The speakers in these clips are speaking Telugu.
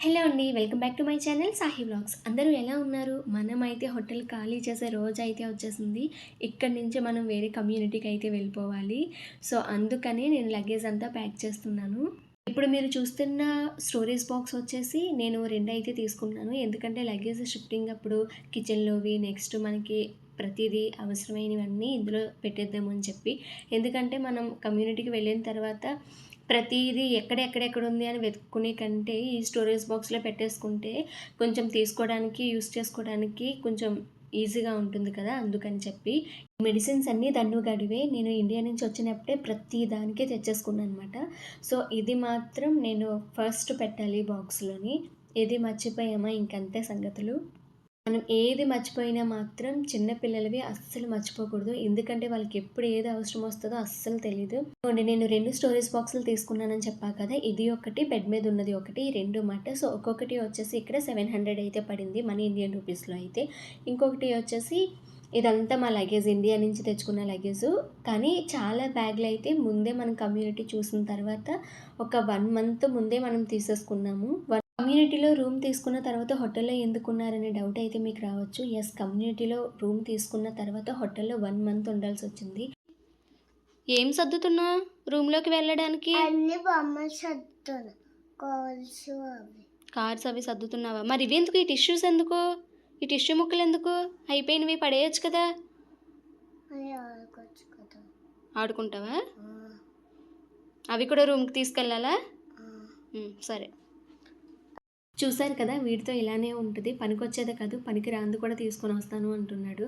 హలో అండి. Welcome back to my channel Sahi vlogs. అందరూ ఎలా ఉన్నారు? మనమైతే హోటల్ ఖాళీ చేసే రోజైతే వచ్చేసింది. ఇక్కడి నుంచి మనం వేరే కమ్యూనిటీకి అయితే వెళ్ళిపోవాలి. సో, అందుకనే నేను లగేజ్ అంతా ప్యాక్ చేస్తున్నాను. ఇప్పుడు మీరు చూస్తున్న స్టోరేజ్ బాక్స్ వచ్చేసి నేను 2 అయితే తీసుకున్నాను. ఎందుకంటే లగేజ్ షిఫ్టింగ్ అప్పుడు కిచెన్‌లోవి నెక్స్ట్ మనకి ప్రతీదీ అవసరమైనవన్నీ ఇందులో పెట్టేద్దాము అని చెప్పి. ఎందుకంటే మనం కమ్యూనిటీకి వెళ్ళిన తర్వాత ప్రతీదీ ఎక్కడెక్కడెక్కడుంది అని వెతుక్కునే కంటే ఈ స్టోరేజ్ బాక్స్‌లో పెట్టేసుకుంటే కొంచెం తీసుకోవడానికి, యూజ్ చేసుకోవడానికి కొంచెం ఈజీగా ఉంటుంది కదా! అందుకని చెప్పి మెడిసిన్స్ అన్నీ దన్నుగడివే. నేను ఇండియా నుంచి వచ్చినప్పుడే ప్రతి దానికి తెచ్చేసుకున్నాననమాట. సో, ఇది మాత్రం నేను ఫస్ట్ పెట్టాలి బాక్స్‌లోని. ఏది మర్చిపోయామా ఇంకంతే సంగతులు. మనం ఏది మర్చిపోయినా మాత్రం చిన్న పిల్లలవి అస్సలు మర్చిపోకూడదు. ఎందుకంటే వాళ్ళకి ఎప్పుడు ఏది అవసరం వస్తదో అస్సలు తెలీదు. ఇదిగోండి నేను 2 స్టోరేజ్ బాక్సులు తీసుకున్నానని చెప్పా కదా! ఇది ఒకటి, బెడ్ మీద ఉన్నది ఒకటి. ఈ 2 మాట. సో, ఒక్కొక్కటి వచ్చేసి ఇక్కడ 700 అయితే పడింది మన ఇండియన్ రూపీస్‌లో అయితే. ఇంకొకటి వచ్చేసి ఇదంతా మా లగేజ్ ఇండియా నుంచి తెచ్చుకున్న లగేజు. కానీ చాలా బ్యాగులయితే ముందే మనం కమ్యూనిటీ చూసిన తర్వాత ఒక 1 మంత్ ముందే మనం తీసేసుకున్నాము. కమ్యూనిటీలో రూమ్ తీసుకున్న తర్వాత హోటల్‌లో ఎందుకున్నారనే డౌట్ అయితే మీకు రావచ్చు. యెస్, కమ్యూనిటీలో రూమ్ తీసుకున్న తర్వాత హోటల్‌లో 1 మంత్ ఉండాల్సొచ్చింది. ఏం సర్దుతున్నావు రూమ్‌లోకి వెళ్ళడానికి? అన్ని బొమ్మలు సర్దుతాను. కాల్స్ అవి. కార్డ్స్ అవి సర్దుతున్నావా? మరి ఇవెందుకు? ఈ టిష్యూస్ ఎందుకు? ఈ టిష్యూ ముక్కలెందుకు? అయిపోయినవి పడేయొచ్చు కదా! అవి ఆడుకోవచ్చు కదా. ఆడుకుంటావా? ఆ, అవి కూడా రూమ్‌కి తీసుకెళ్ళాలా? ఆ. సరే. చూసారు కదా! వీడితో ఇలానే ఉంటది. పనికొచ్చేదే కాదు, పనికి రానిది కూడా తీసుకొనొస్తాను అంటున్నాడు.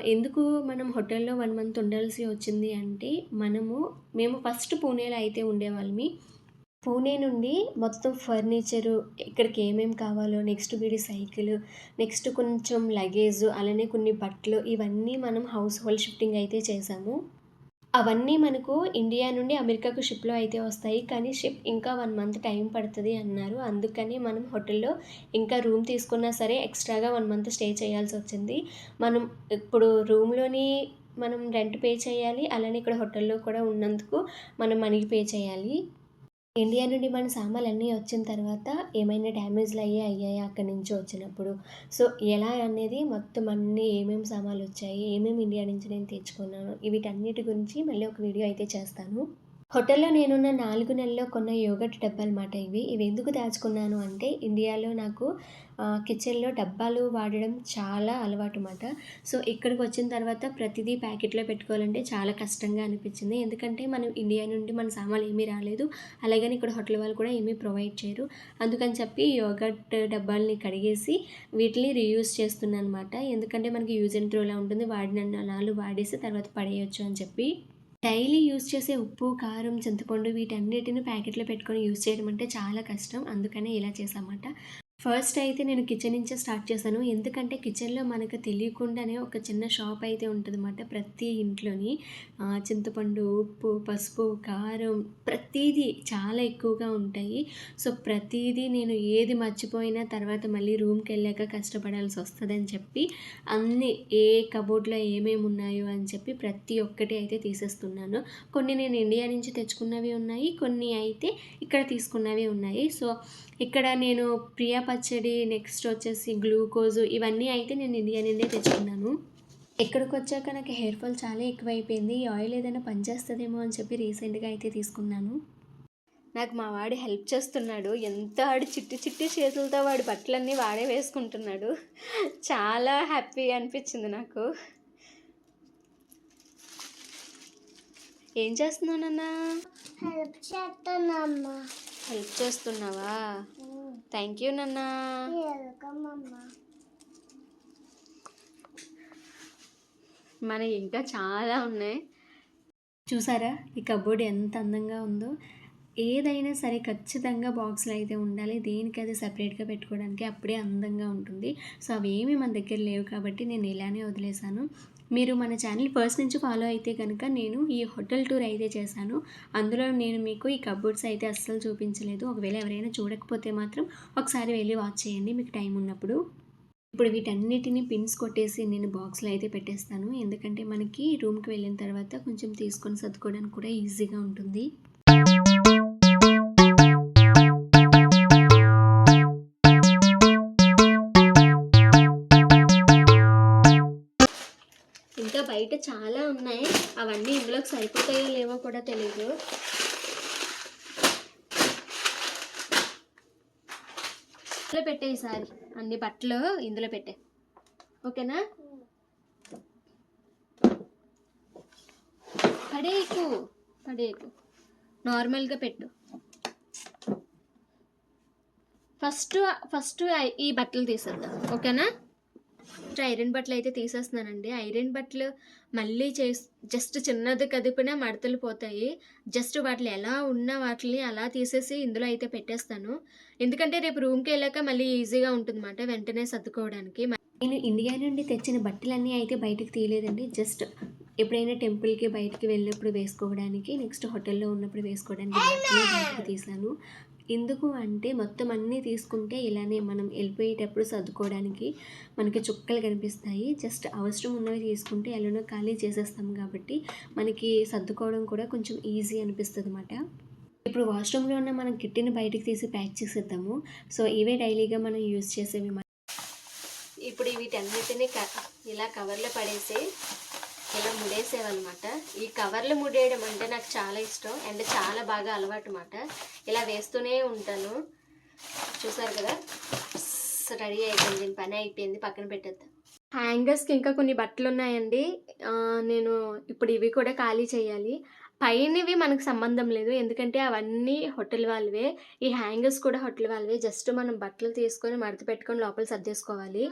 ఎందుకు మనం హోటల్‌లో 1 మంత్ ఉండాల్సి వచ్చింది అంటే, మేము ఫస్ట్ పూణేలో అయితే ఉండేవాళ్ళమి. పూణే నుండి మొత్తం ఫర్నిచరు, ఇక్కడికి ఏమేమి కావాలో, నెక్స్ట్ వీడి సైకిలు, నెక్స్ట్ కొంచెం లగేజు, అలానే కొన్ని బట్టలు, ఇవన్నీ మనం హౌస్ హోల్డ్ షిఫ్టింగ్ అయితే చేశాము. అవన్నీ మనకు ఇండియా నుండి అమెరికాకు షిప్‌లో అయితే వస్తాయి. కానీ షిప్ ఇంకా 1 మంత్ టైం పడతది అన్నారు. అందుకని మనం హోటల్‌లో ఇంకా రూమ్ తీసుకున్నా సరే ఎక్స్‌ట్రాగా 1 మంత్ స్టే చేయాల్సొచ్చింది. మనం ఇప్పుడు రూమ్‌లోని మనం రెంట్ పే చేయాలి. అలానే ఇక్కడ హోటల్‌లో కూడా ఉన్నందుకు మనం మనీ పే చేయాలి. ఇండియా నుండి మన సామాన్లన్నీ వచ్చిన తర్వాత ఏమైనా డ్యామేజ్‌లు అయ్యాయా అక్కడి నుంచి వచ్చినప్పుడు. సో, ఎలా అనేది మొత్తం అన్నీ ఏమేమి సామాన్లొచ్చాయి, ఏమేమి ఇండియా నుంచి నేను తెచ్చుకున్నాను, వీటన్నిటి గురించి మళ్ళీ ఒక వీడియో అయితే చేస్తాను. హోటల్‌లో నేనున్న 4 నెలల్లో కొన్న యోగర్ట్ డబ్బాలమాట ఇవి. ఇవి ఎందుకు దాచుకున్నాను అంటే ఇండియాలో నాకు కిచెన్‌లో డబ్బాలు వాడడం చాలా అలవాటుమాట. సో, ఇక్కడికి వచ్చిన తర్వాత ప్రతిదీ ప్యాకెట్‌లో పెట్టుకోవాలంటే చాలా కష్టంగా అనిపించింది. ఎందుకంటే మనం ఇండియా నుండి మన సామాన్లు ఏమీ రాలేదు. అలాగని ఇక్కడ హోటల్ వాళ్ళు కూడా ఏమీ ప్రొవైడ్ చేయరు. అందుకని చెప్పి యోగర్ట్ డబ్బాల్ని కడిగేసి వీటిని రీయూజ్ చేస్తున్నానమాట. ఎందుకంటే మనకి యూజ్ అండ్ త్రోలా ఉంటుంది. వాడినన్ని నాళ్ళు వాడేసి తర్వాత పడేయొచ్చు అని చెప్పి. డైలీ యూజ్ చేసే ఉప్పు, కారం, చింతపండు వీటన్నిటిని ప్యాకెట్‌లో పెట్టుకొని యూజ్ చేయడం అంటే చాలా కష్టం. అందుకనే ఇలా చేశామాట. ఫస్ట్ అయితే నేను కిచెన్ నుంచే స్టార్ట్ చేశాను. ఎందుకంటే కిచెన్‌లో మనకు తెలియకుండానే ఒక చిన్న షాప్ అయితే ఉంటదన్నమాట ప్రతి ఇంట్లోని. చింతపండు, ఉప్పు, పసుపు, కారం ప్రతీదీ చాలా ఎక్కువగా ఉంటాయి. సో, ప్రతీదీ నేను ఏది మర్చిపోయినా తర్వాత మళ్ళీ రూమ్‌కెళ్ళాక కష్టపడాల్సి వస్తదని చెప్పి అన్నీ ఏ కబోర్డ్‌లో ఏమేమి ఉన్నాయో అని చెప్పి ప్రతి ఒక్కటి అయితే తీసేస్తున్నాను. కొన్ని నేను ఇండియా నుంచి తెచ్చుకున్నవి ఉన్నాయి. కొన్ని అయితే ఇక్కడ తీసుకున్నవి ఉన్నాయి. సో, ఇక్కడ నేను ప్రియా పచ్చడి, నెక్స్ట్ వచ్చేసి గ్లూకోజు ఇవన్నీ అయితే నేను ఇండియా నుండే తెచ్చుకున్నాను. ఇక్కడికొచ్చాక నాకు హెయిర్ ఫాల్ చాలా ఎక్కువైపోయింది. ఈ ఆయిల్ ఏదైనా పనిచేస్తదేమో అని చెప్పి రీసెంట్‌గా అయితే తీసుకున్నాను. నాకు మా వాడు హెల్ప్ చేస్తున్నాడు. ఎంత ఆడు చిట్టి చిట్టి చేతులతో వాడి బట్టలన్నీ వాడే వేసుకుంటున్నాడు. చాలా హ్యాపీగా అనిపించింది నాకు. ఏం చేస్తున్నావు నాన్న? హెల్ప్ చేస్తానమ్మా. హెల్ప్ చేస్తున్నావా? థ్యాంక్ యూ నాన్న. వెల్కమ్ అమ్మా. మనకి ఇంకా చాలా ఉన్నాయి. చూసారా ఈ కబోర్డ్ ఎంత అందంగా ఉందో. ఏదైనా సరే ఖచ్చితంగా బాక్స్‌లో అయితే ఉండాలి. దేనికది సెపరేట్‌గా పెట్టుకోవడానికి అప్పుడే అందంగా ఉంటుంది. సో, అవేమీ మన దగ్గర లేవు కాబట్టి నేను ఇలానే వదిలేసాను. మీరు మన ఛానల్ ఫస్ట్ నుంచి ఫాలో అయితే కనుక నేను ఈ హోటల్ టూర్ అయితే చేశాను. అందులో నేను మీకు ఈ కబోర్డ్స్ అయితే అస్సలు చూపించలేదు. ఒకవేళ ఎవరైనా చూడకపోతే మాత్రం ఒకసారి వెళ్ళి వాచ్ చేయండి మీకు టైం ఉన్నప్పుడు. ఇప్పుడు వీటన్నిటిని పిన్స్ కొట్టేసి నేను బాక్స్‌లో అయితే పెట్టేస్తాను. ఎందుకంటే మనకి రూమ్‌కి వెళ్ళిన తర్వాత కొంచెం తీసుకొని సర్దుకోవడానికి కూడా ఈజీగా ఉంటుంది. చాలా ఉన్నాయి. అవన్నీ ఇందులోకి సరిపోతాయో లేవో కూడా తెలియదు. ఇందులో పెట్టే ఈసారి అన్ని బట్టలు ఇందులో పెట్టే, ఓకేనా? పడేయకు, నార్మల్గా పెట్టు. ఫస్ట్ ఈ బట్టలు తీసేద్దాం, ఓకేనా? ఐరన్ బట్టలు అయితే తీసేస్తున్నానండి. ఐరన్ బట్టలు మళ్ళీ జస్ట్ చిన్నది కదిపినా మడతలు పోతాయి. జస్ట్ వాటిని ఎలా ఉన్న వాటిని అలా తీసేసి ఇందులో అయితే పెట్టేస్తాను. ఎందుకంటే రేపు రూమ్కి వెళ్ళాక మళ్ళీ ఈజీగా ఉంటుందన్నమాట వెంటనే సర్దుకోవడానికి. నేను ఇండియా నుండి తెచ్చిన బట్టలన్నీ అయితే బయటకు తీయలేదండి. జస్ట్ ఎప్పుడైనా టెంపుల్కి బయటికి వెళ్ళినప్పుడు వేసుకోవడానికి, నెక్స్ట్ హోటల్లో ఉన్నప్పుడు వేసుకోవడానికి బట్టలు బయటకు తీసాను. ఎందుకు అంటే మొత్తం అన్నీ తీసుకుంటే ఇలానే మనం వెళ్ళిపోయేటప్పుడు సర్దుకోవడానికి మనకి చుక్కలు కనిపిస్తాయి. జస్ట్ అవసరం ఉన్నవి తీసుకుంటే ఎలానో ఖాళీ చేసేస్తాం కాబట్టి మనకి సర్దుకోవడం కూడా కొంచెం ఈజీ అనిపిస్తుంది అన్నమాట. ఇప్పుడు వాష్రూమ్లో ఉన్న మనం కిట్టిని బయటికి తీసి ప్యాక్ చేసేద్దాము. సో ఇవే డైలీగా మనం యూజ్ చేసేవి. ఇప్పుడు వీటన్నిటిని ఇలా కవర్లో పడేసి ఇలా ముడేసేవన్నమాట. ఈ కవర్లు ముడేయడం అంటే నాకు చాలా ఇష్టం అండ్ చాలా బాగా అలవాటు అన్నమాట. ఇలా వేస్తూనే ఉంటాను. చూసారు కదా, రెడీ అయిపోయింది, దీని పని అయిపోయింది, పక్కన పెట్టేద్దాం. హ్యాంగర్స్కి ఇంకా కొన్ని బట్టలు ఉన్నాయండి. నేను ఇప్పుడు ఇవి కూడా ఖాళీ చేయాలి. పైనవి మనకు సంబంధం లేదు, ఎందుకంటే అవన్నీ హోటల్ వాళ్ళవే. ఈ హ్యాంగర్స్ కూడా హోటల్ వాళ్ళవే. జస్ట్ మనం బట్టలు తీసుకొని మడత పెట్టుకొని లోపల సర్దేసుకోవాలి.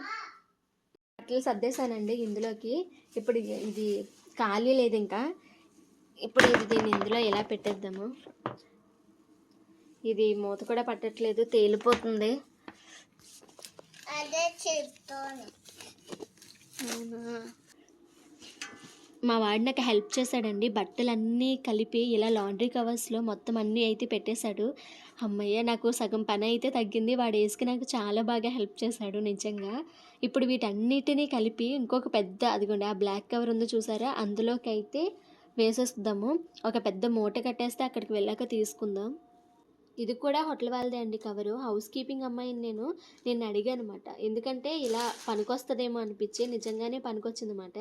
బట్టలు సర్దేశానండి ఇందులోకి. ఇప్పుడు ఇది ఖాళీ లేదు ఇంకా. ఇప్పుడు దీన్ని ఇందులో ఎలా పెట్టేద్దాము. ఇది మూత కూడా పట్టట్లేదు, తేలిపోతుంది. మా వాడు నాకు హెల్ప్ చేశాడండి. బట్టలన్నీ కలిపి ఇలా లాండ్రీ కవర్స్లో మొత్తం అన్నీ అయితే పెట్టేశాడు. అమ్మయ్య, నాకు సగం పని అయితే తగ్గింది. వాడు వేసుకు నాకు చాలా బాగా హెల్ప్ చేశాడు నిజంగా. ఇప్పుడు వీటన్నిటినీ కలిపి ఇంకొక పెద్ద, అదిగోండి ఆ బ్లాక్ కవర్ ఉందో చూసారా, అందులోకి అయితే వేసేస్తాము. ఒక పెద్ద మూట కట్టేస్తే అక్కడికి వెళ్ళాక తీసుకుందాం. ఇది కూడా హోటల్ వాళ్ళదే అండి కవరు. హౌస్ కీపింగ్ అమ్మాయిని నేను అడిగాను అనమాట, ఎందుకంటే ఇలా పనికొస్తుందేమో అనిపించి నిజంగానే పనికొచ్చింది అన్నమాట.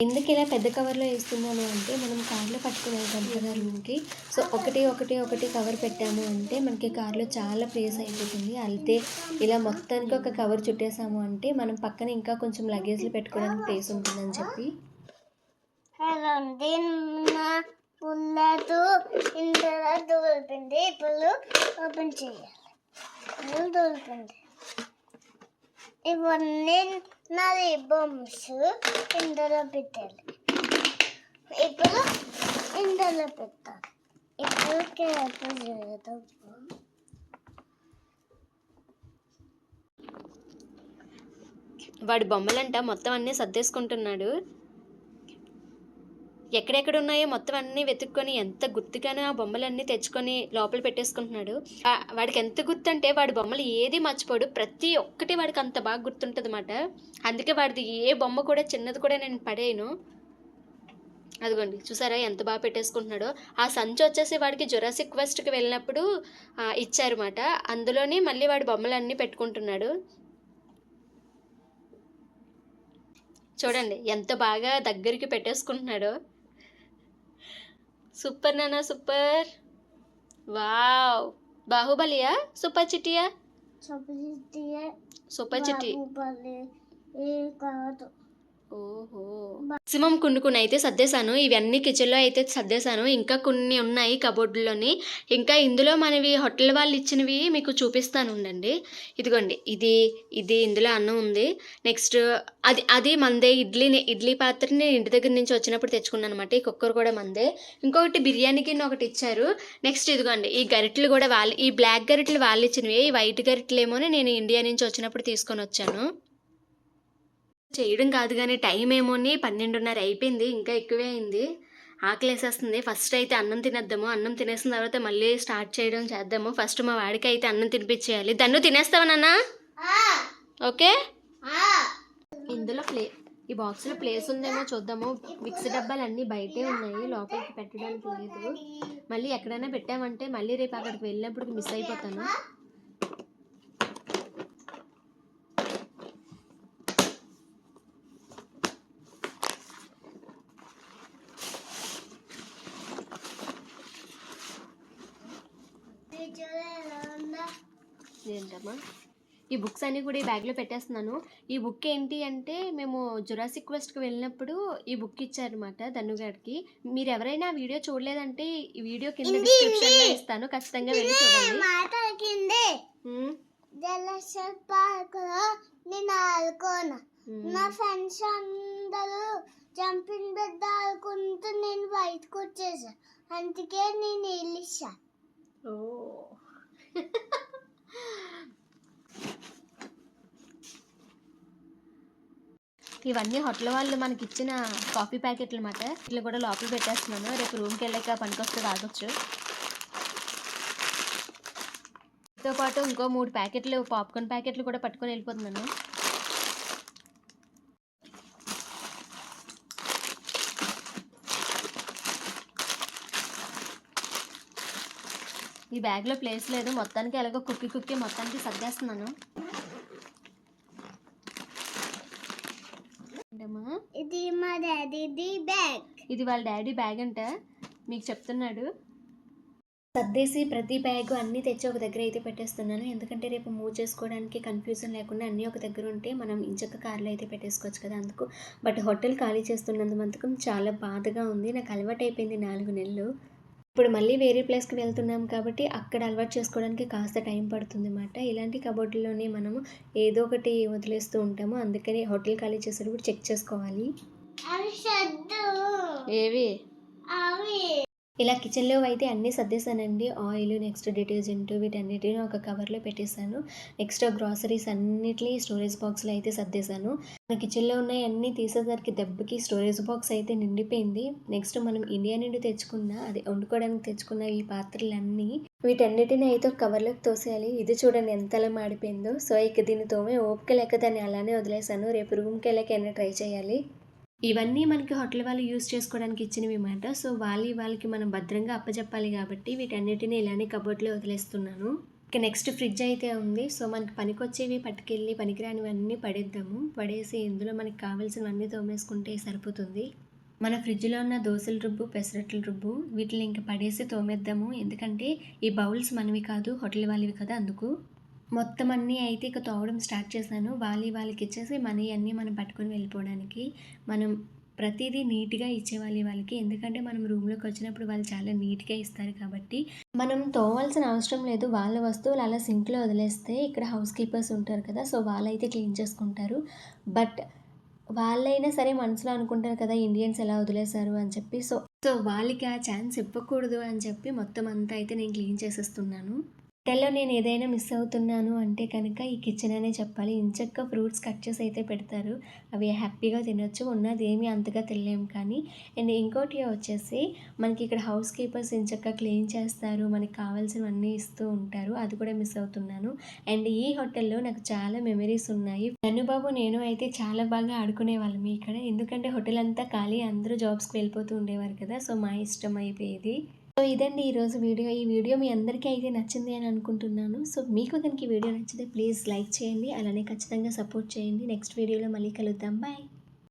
ఎందుకు ఇలా పెద్ద కవర్లో వేస్తున్నాను అంటే, మనం కార్లో పట్టుకుని వెళ్తాం కదా రూమ్కి. సో ఒకటి కవర్ పెట్టాము అంటే మనకి కార్లో చాలా ప్లేస్ అయిపోతుంది. అయితే ఇలా మొత్తానికి ఒక కవర్ చుట్టేసాము అంటే మనం పక్కన ఇంకా కొంచెం లగేజ్లు పెట్టుకోవడానికి ప్లేస్ ఉంటుందని చెప్పి. ఇందులో దూల్పింది, ఇప్పుడు ఓపెన్ చేయాలి. దూల్పింది ఇవన్నీ నా రిబన్స్ ఇందులో పెట్టాలి. ఇప్పుడు ఇందులో పెట్టాలి. ఇప్పుడు కేరళ చేయదు. వాడి బొమ్మలంట మొత్తం అన్నీ సర్దేసుకుంటున్నాడు. ఎక్కడెక్కడ ఉన్నాయో మొత్తం అన్నీ వెతుక్కొని ఎంత గుర్తుగానో ఆ బొమ్మలన్నీ తెచ్చుకొని లోపల పెట్టేసుకుంటున్నాడు. వాడికి ఎంత గుర్తు అంటే వాడి బొమ్మలు ఏది మర్చిపోడు. ప్రతి ఒక్కటి వాడికి అంత బాగా గుర్తుంటుంది అన్నమాట. అందుకే వాడిది ఏ బొమ్మ కూడా చిన్నది కూడా నేను పడేయను. అదిగోండి చూసారా ఎంత బాగా పెట్టేసుకుంటున్నాడో. ఆ సంచి వచ్చేసి వాడికి జురాసిక్ వెస్ట్కి వెళ్ళినప్పుడు ఇచ్చారన్నమాట. అందులోనే మళ్ళీ వాడి బొమ్మలన్నీ పెట్టుకుంటున్నాడు. చూడండి ఎంత బాగా దగ్గరికి పెట్టేసుకుంటున్నాడో. సూపర్ నానా సూపర్. వావ్, బాహుబలియా సూపర్ చిట్టియా? సూపర్ చిట్టి. ఓహో, మాక్సిమం కొన్ని అయితే సర్దేశాను. ఇవన్నీ కిచెన్లో అయితే సర్దేశాను. ఇంకా కొన్ని ఉన్నాయి కబోర్డులోని. ఇంకా ఇందులో మనవి హోటల్ వాళ్ళు ఇచ్చినవి మీకు చూపిస్తాను ఉండండి. ఇదిగోండి, ఇది ఇందులో అన్నం ఉంది. నెక్స్ట్ అది మందే. ఇడ్లీ పాత్రని ఇంటి దగ్గర నుంచి వచ్చినప్పుడు తెచ్చుకున్నాను అనమాట. ఈ కుక్కర్ కూడా మందే. ఇంకొకటి బిర్యానీ గిన్నె ఒకటి ఇచ్చారు. నెక్స్ట్ ఇదిగోండి ఈ గరిటెలు కూడా ఈ బ్లాక్ గరిటెలు వాళ్ళు ఇచ్చినవి. ఈ వైట్ గరిటెలు ఏమో నేను ఇండియా నుంచి వచ్చినప్పుడు తీసుకొని వచ్చాను. చేయడం కాదు కానీ టైం ఏమోని 12:30 అయిపోయింది, ఇంకా ఎక్కువే అయింది. ఆకలేసేస్తుంది. ఫస్ట్ అయితే అన్నం తినేద్దాము. అన్నం తినేసిన తర్వాత మళ్ళీ స్టార్ట్ చేయడం చేద్దాము. ఫస్ట్ మా వాడికి అయితే అన్నం తినిపించేయాలి. దన్ను తినేస్తావా నాన్న? ఓకే. ఇందులో ఈ బాక్స్లో ప్లేస్ ఉందేమో చూద్దాము. మిక్సీ డబ్బాలు అన్నీ బయటే ఉన్నాయి, లోపలికి పెట్టడానికి లేదు. మళ్ళీ ఎక్కడైనా పెట్టామంటే మళ్ళీ రేపు అక్కడికి వెళ్ళినప్పుడు మిస్ అయిపోతాను. ఏంటమ్మా ఈ బుక్స్ అన్నీ కూడా ఈ బ్యాగ్లో పెట్టేస్తున్నాను. ఈ బుక్ ఏంటి అంటే మేము జురాసిక్ క్వెస్ట్కి వెళ్ళినప్పుడు ఈ బుక్ ఇచ్చారనమాట ధనుగాడికి. మీరు ఎవరైనా వీడియో చూడలేదంటే ఈ వీడియో కింద డిస్క్రిప్షన్లో ఇస్తాను, ఖచ్చితంగా వెళ్ళి చూడండి. మాట్లాడింది జలసర్ పార్కులో నేను ఆడుకోను. నా ఫ్రెండ్స్ అందరూ జంపింగ్ బెడ్ ఆడుకుంటూ నేను బయటకు వచ్చేసా, అందుకే నేను వెళ్ళిసా. ఓ ఇవన్నీ హోటల్ వాళ్ళు మనకి ఇచ్చిన కాఫీ ప్యాకెట్లు అన్నమాట. ఇట్లా కూడా లోపల పెట్టేస్తున్నాను, రేపు రూమ్కి వెళ్ళాక పనికొస్తే తాగొచ్చు. తో పాటు ఇంకో 3 ప్యాకెట్లు పాప్కార్న్ ప్యాకెట్లు కూడా పట్టుకొని వెళ్ళిపోతున్నాను. ఈ బ్యాగ్లో ప్లేస్ లేదు, మొత్తానికి ఎలాగో కుక్కి మొత్తానికి సర్దేస్తున్నాను. ఇది మా డాడీ బ్యాగ్. ఇది వాళ్ళ డాడీ బ్యాగ్ అంట, మీకు చెప్తున్నాడు. సర్దేసి ప్రతి బ్యాగ్ అన్నీ తెచ్చి ఒక దగ్గర అయితే పెట్టేస్తున్నాను, ఎందుకంటే రేపు మూవ్ చేసుకోవడానికి కన్ఫ్యూజన్ లేకుండా అన్నీ ఒక దగ్గర ఉంటే మనం ఇంచక్క కార్లో అయితే పెట్టేసుకోవచ్చు కదా, అందుకు. బట్ హోటల్ ఖాళీ చేస్తున్నందు మాత్రం చాలా బాధగా ఉంది. నాకు అలవాటు అయిపోయింది 4 నెలలు. ఇప్పుడు మళ్ళీ వేరే ప్లేస్కి వెళ్తున్నాం కాబట్టి అక్కడ అలవాటు చేసుకోవడానికి కాస్త టైం పడుతుంది అన్నమాట. ఇలాంటి కబోర్డులోనే మనము ఏదో ఒకటి వదిలేస్తూ ఉంటాము, అందుకని హోటల్ ఖాళీ చేసేటప్పుడు చెక్ చేసుకోవాలి. ఏవి ఇలా కిచెన్లో అయితే అన్నీ సర్దేశానండి. ఆయిల్, నెక్స్ట్ డిటర్జెంట్, వీటన్నిటిని ఒక కవర్లో పెట్టేశాను. నెక్స్ట్ గ్రాసరీస్ అన్నిటినీ స్టోరేజ్ బాక్స్లో అయితే సర్దేశాను. మన కిచెన్లో ఉన్నాయి అన్నీ తీసేసరికి దెబ్బకి స్టోరేజ్ బాక్స్ అయితే నిండిపోయింది. నెక్స్ట్ మనం ఇండియా నుండి తెచ్చుకున్న, అది వండుకోవడానికి తెచ్చుకున్న ఈ పాత్రలన్నీ వీటన్నిటిని అయితే ఒక కవర్లోకి తోసేయాలి. ఇది చూడండి ఎంతలా మాడిపోయిందో. సో ఇక దీన్ని తోమే ఓపిక లేక దాన్ని అలానే వదిలేశాను, రేపు రూమ్కి వెళ్ళాకైనా ట్రై చేయాలి. ఇవన్నీ మనకి హోటల్ వాళ్ళు యూస్ చేసుకోవడానికి ఇచ్చినవి మాట. సో వాళ్ళకి మనం భద్రంగా అప్పచెప్పాలి కాబట్టి వీటన్నిటిని ఇలానే కబోర్డ్లో వదిలేస్తున్నాను. ఇక నెక్స్ట్ ఫ్రిడ్జ్ అయితే ఉంది. సో మనకి పనికొచ్చేవి పట్టుకెళ్ళి పనికిరానివన్నీ పడేద్దాము. పడేసి ఇందులో మనకి కావాల్సినవన్నీ తోమేసుకుంటే సరిపోతుంది. మన ఫ్రిడ్జ్లో ఉన్న దోశల రుబ్బు, పెసరట్ల రుబ్బు వీటిని ఇంకా పడేసి తోమేద్దాము, ఎందుకంటే ఈ బౌల్స్ మనవి కాదు, హోటల్ వాళ్ళవి కదా, అందుకు. మొత్తం అన్నీ అయితే ఇక తోవడం స్టార్ట్ చేశాను. వాళ్ళకి ఇచ్చేసి మనీ అన్నీ మనం పట్టుకొని వెళ్ళిపోవడానికి. మనం ప్రతిదీ నీట్గా ఇచ్చేవాలి వాళ్ళకి, ఎందుకంటే మనం రూమ్లోకి వచ్చినప్పుడు వాళ్ళు చాలా నీట్గా ఇస్తారు కాబట్టి మనం తోవాల్సిన అవసరం లేదు. వాళ్ళ వస్తువులు అలా సింక్లో వదిలేస్తే ఇక్కడ హౌస్ కీపర్స్ ఉంటారు కదా, సో వాళ్ళైతే క్లీన్ చేసుకుంటారు. బట్ వాళ్ళైనా సరే మనసులో అనుకుంటారు కదా ఇండియన్స్ ఎలా వదిలేశారు అని చెప్పి. సో వాళ్ళకి ఆ ఛాన్స్ ఇవ్వకూడదు అని చెప్పి మొత్తం అంతా అయితే నేను క్లీన్ చేసేస్తున్నాను. హోటల్లో నేను ఏదైనా మిస్ అవుతున్నాను అంటే కనుక ఈ కిచెన్ అనే చెప్పాలి. ఇంచక్క ఫ్రూట్స్ కట్ చేసి అయితే పెడతారు, అవి హ్యాపీగా తినొచ్చు. ఉన్నది ఏమీ అంతగా తినలేము కానీ. అండ్ ఇంకోటి వచ్చేసి మనకి ఇక్కడ హౌస్ కీపర్స్ ఇంచక్క క్లీన్ చేస్తారు, మనకి కావాల్సినవన్నీ ఇస్తూ ఉంటారు, అది కూడా మిస్ అవుతున్నాను. అండ్ ఈ హోటల్లో నాకు చాలా మెమరీస్ ఉన్నాయి. బాబు నేను అయితే చాలా బాగా ఆడుకునే వాళ్ళం ఇక్కడ, ఎందుకంటే హోటల్ అంతా ఖాళీ, అందరూ జాబ్స్కి వెళ్ళిపోతూ ఉండేవారు కదా, సో మా ఇష్టం అయిపోయేది. సో ఇదండి ఈరోజు వీడియో. ఈ వీడియో మీ అందరికీ అయితే నచ్చింది అని అనుకుంటున్నాను. సో మీకు కనుక ఈ వీడియో నచ్చితే ప్లీజ్ లైక్ చేయండి, అలానే ఖచ్చితంగా సపోర్ట్ చేయండి. నెక్స్ట్ వీడియోలో మళ్ళీ కలుద్దాం. బాయ్.